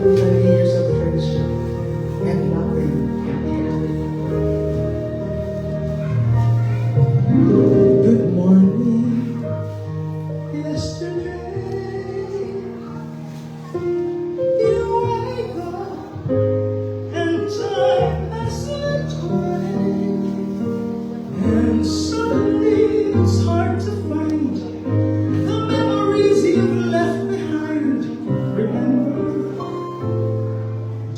the years of friendship, and nothing can be. Good morning, yesterday. You wake up and time has slipped away, and suddenly it's hard to find the memories you've left behind. Remember?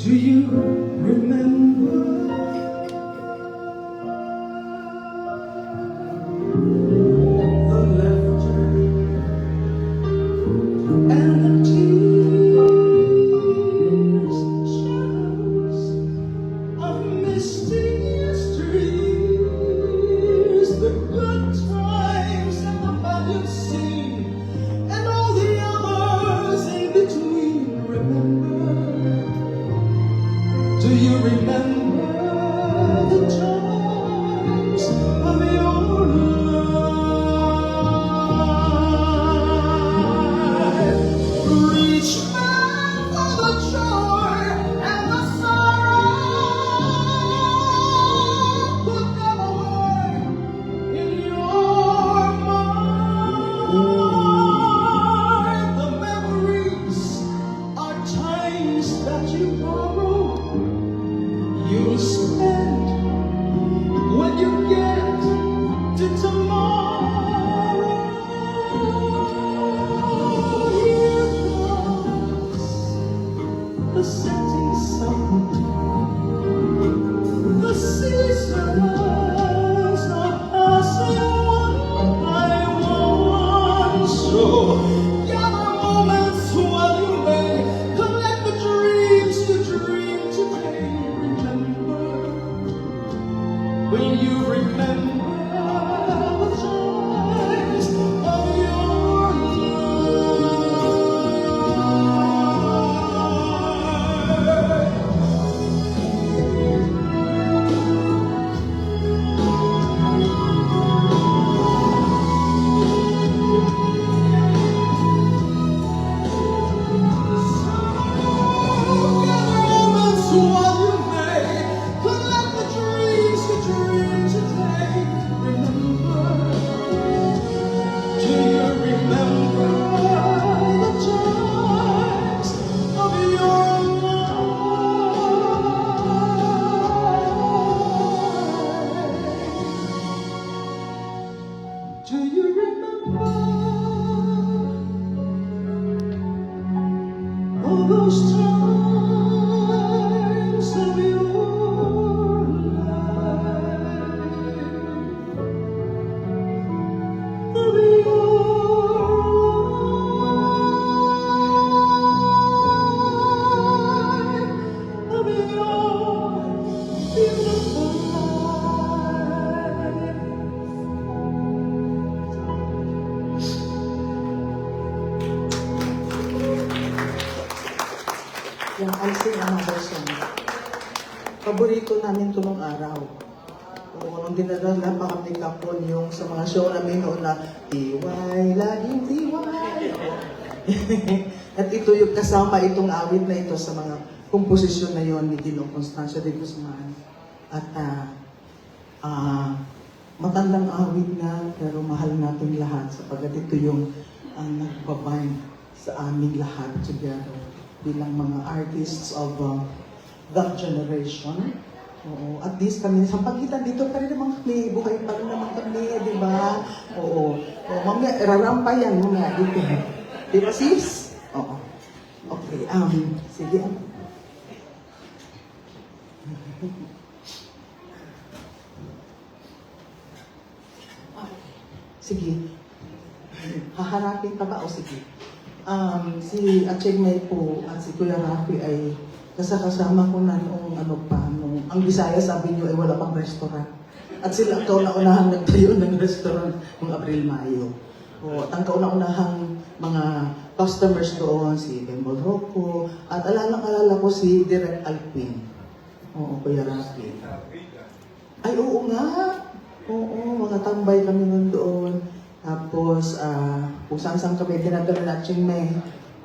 Do you remember? The laughter and the tears, the shadows of misty yesteryears, the good times and the bad you've seen, and all the others in between. Remember? Do you remember the times of your life? Reach out for the joy and the sorrow. Put them away in your mind. The memories are times that you borrow. You'll spend when you get to tomorrow. Here comes the setting sun. The seasons are passing one by one. So gather moments while you may. Collect the dreams you dream today. Remember, when you remember the joys of your life. Moments while you may. Collect the dreams you dream today. Remember, do you remember the times of your life? Do you remember all those times of your life? Of your beautiful life. Yung I'll Sing Another Song. Paborito namin ito nung araw. Oo, nung dinadala pa kami kapon yung sa mga show namin noon na Tiway, laging tiway. At ito yung kasama itong awit na ito sa mga komposisyon na yon ni Ginong Constancia de Guzman. At matandang awit na pero mahal natin lahat sapagkat ito yung nagbabind sa aming lahat together bilang mga artists of that generation. Oo, at least kami, sa pagitan dito pa rin naman kami, buhay pa rin naman kami, di ba? Oo, mamaya, rarampa yan, mamaya, dito. Di ba, sis? Oo. Okay, sige. Sige. Haharapin pa ba? O sige. Si Acheng May po at si Kuya Rafi ay kasama ko na noong ang Bisaya sabi niyo ay wala pang restaurant. At sila ang kauna-unahang nagtayo ng restaurant noong Abril-Mayo. O, ang kauna-unahang mga customers doon, si Bembol Rocco, at alala ko si Direk Alpin. Oo, Kuya Rafi. Ay, oo nga. Oo, makatambay kami nun doon. Tapos, kung saan-saan kami dinadala na Chiang Mai.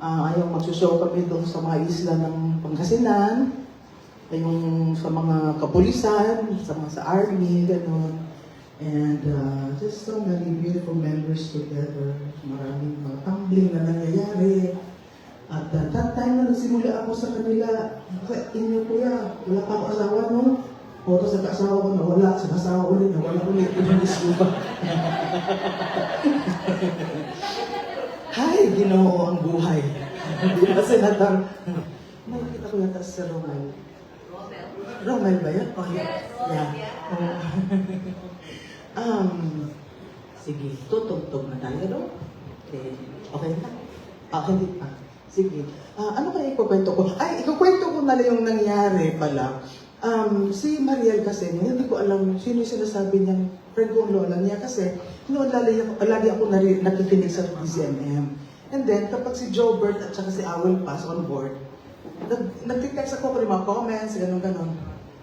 Ayong magsushow kami doon sa mga isla ng Pangasinan, yung sa mga kapulisan, sa army, gano'n. And just so many beautiful members together. Maraming mga tumbling na nangyayari. At that time na nagsimula ako sa kanila, inyo kuya, wala pa ako asawa, no? O sa kasawa ko, nawala. Sa kasawa ulit, nawala ulit. Ibanis mo ba? Hay, Ginoo ang buhay. Di ba, Senator? Nakikita ko yata si Romel. Romel ba yan? Oh, yeah. Sige, tutugtog na tayo, no? Okay na? Hindi pa. Sige. Ano kaya ikukwento ko? Ikukwento ko na lang yung nangyari pala. Si Mariel kasi, hindi ko alam sino yung sinasabi niyang friend ko ang lola niya kasi noon lagi ako nakikinig sa DZMM. And then, kapag si Jobert at saka si Awel Pass on board, nag-text ako ko mga comments, gano'n.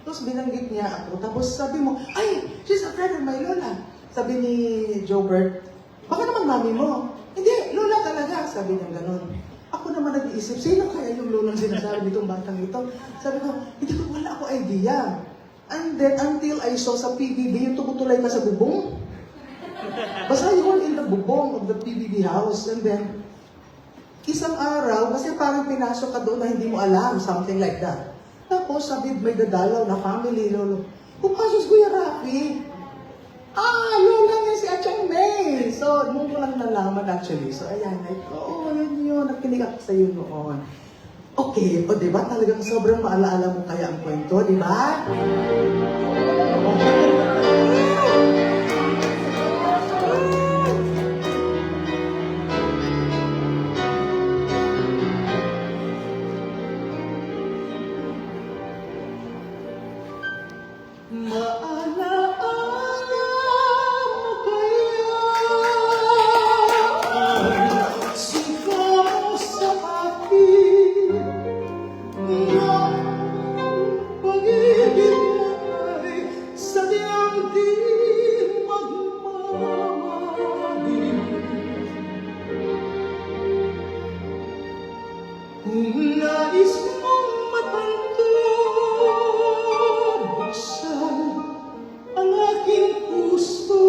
Tapos binanggit niya ako. Tapos sabi mo, ay, she's a friend of my lola. Sabi ni Jobert, baka naman mami mo. Hindi, lola talaga. Sabi niya gano'n. Ako naman nag-iisip, sino kaya yung lolang sinasabi nitong batang ito? Sabi ko, hindi ko wala ako idea. And then, until I saw sa PBB, yung tumutulay ka sa bubong. Basta yun in the bubong of the PBB house. And then, isang araw, kasi parang pinasok ka doon na hindi mo alam, something like that. Tapos, sabi, may dadalaw na family, lolo. Pumasok si Kuya Rafi. Lola niya si Achong May. So, nung ko lang nalaman actually. So, ayan, yun, nakinig ako sa iyo noon. Okay, o diba? Talagang sobrang maalaala mo kaya ang kwento, diba? Nais mong matanto, buksan ang aking puso,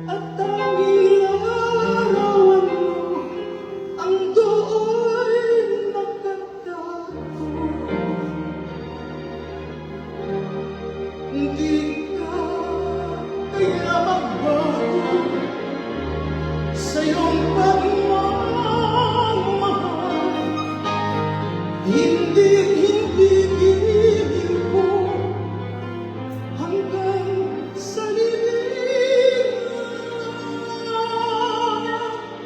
at tanging larawan mo ang do'y nakatago. Hindi ka kaya magbago sa iyong hindi gigil ko hanggang sa liwanag.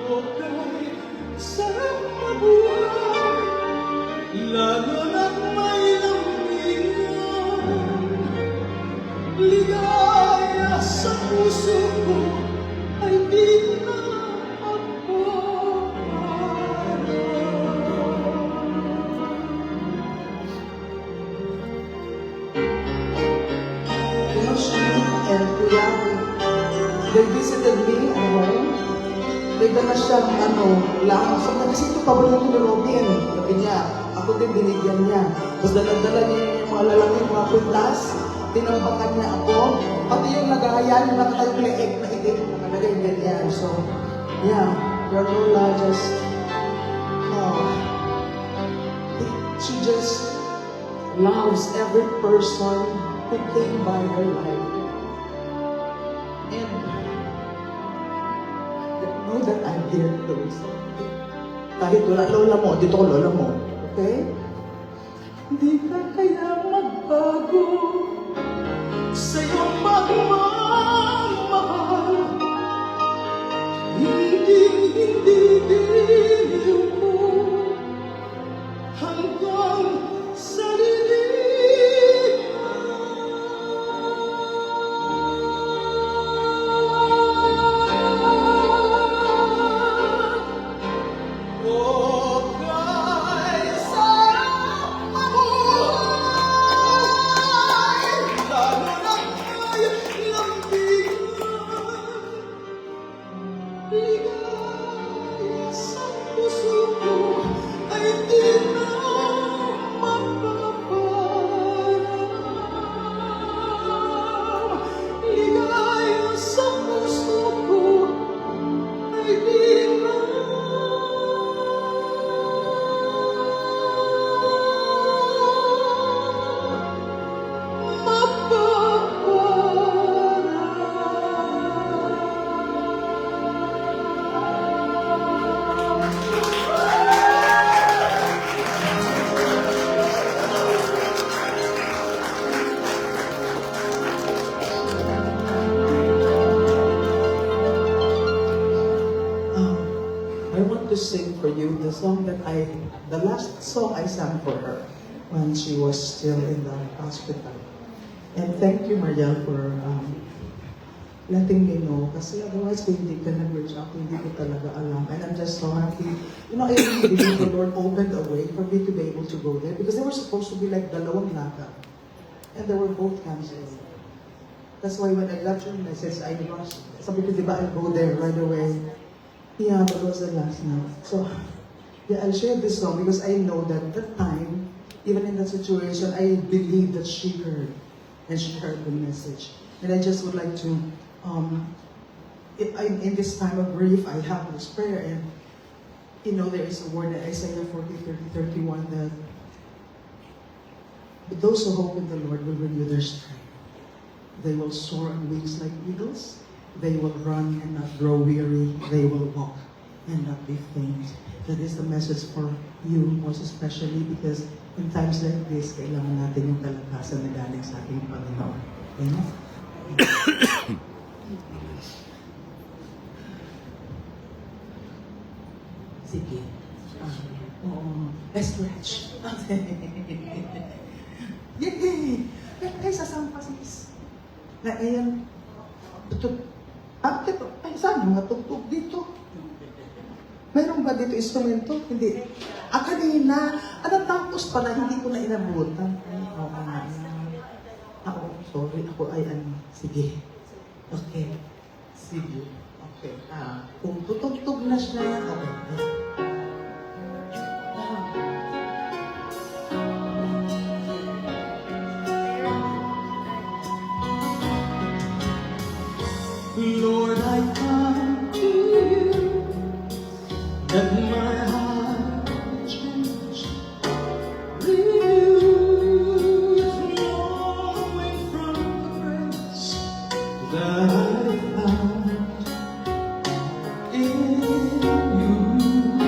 O kay sarap mabuhay, lalo na't may lambingan. Ligaya sa puso ko ay di na and Kuya, they visited me at home. May dala siyang lang. So, kasi ito paborito ni Robin. Sabi niya, ako din binigyan niya. Tapos dala-dala niya yung mga lalaking mga puntas. Tinambakan niya ako. Pati yung nagahayan, yung nakatayong leeg na itin. Nakalagay ganyan. So, yeah, your Lola just, she just loves every person who came by her life. And know that I'm here close. Kahit wala lola mo, dito ko lola mo. Okay? Di ka kaya magbago sa iyong pagmamahal. Hindi diliw ko hanggang sa ligaya sa the last song I sang for her when she was still in the hospital. And thank you, Mariel, for letting me know. Kasi otherwise, kung hindi ka nag-reach out, hindi ko talaga alam. And I'm just so happy. You know, I really believe the Lord opened a way for me to be able to go there because they were supposed to be like dalawang lata. And they were both canceled. That's why when I got your message, I rushed. Sabi ko, di ba, I'll go there right away. Yeah, that was the last night. So, yeah, I'll share this song because I know that that time, even in that situation, I believe that she heard. And she heard the message. And I just would like to, if I'm in this time of grief, I have this prayer. And, you know, there is a word in Isaiah 40:30-31 that those who hope in the Lord will renew their strength. They will soar on wings like eagles. They will run and not grow weary. They will walk and not be faint. That is the message for you, most especially because in times like this, kailangan natin yung kalakasan na galing sa ating Panginoon. Amen? Sige. Oo. Let's stretch. Yay! Ay, sasama sis. Na ayan. Ito. Ay, saan yung matugtog dito? Mayroon ba dito instrumento? Hindi. Kanina. Tapos pala, hindi ko na inabutan. Ay, oo nga. Ako, sorry. Ako ay sige. Okay. Sige. Okay. Kung tutugtog na siya, okay. Lord, I come to you, let my heart change. Renewed, flowing from the grace that I found in you.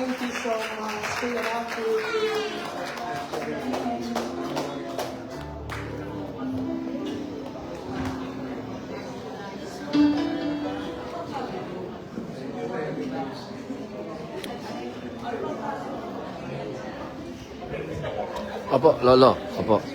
Thank you so much, Kuya Rafi. Opo, Lolo. Opo.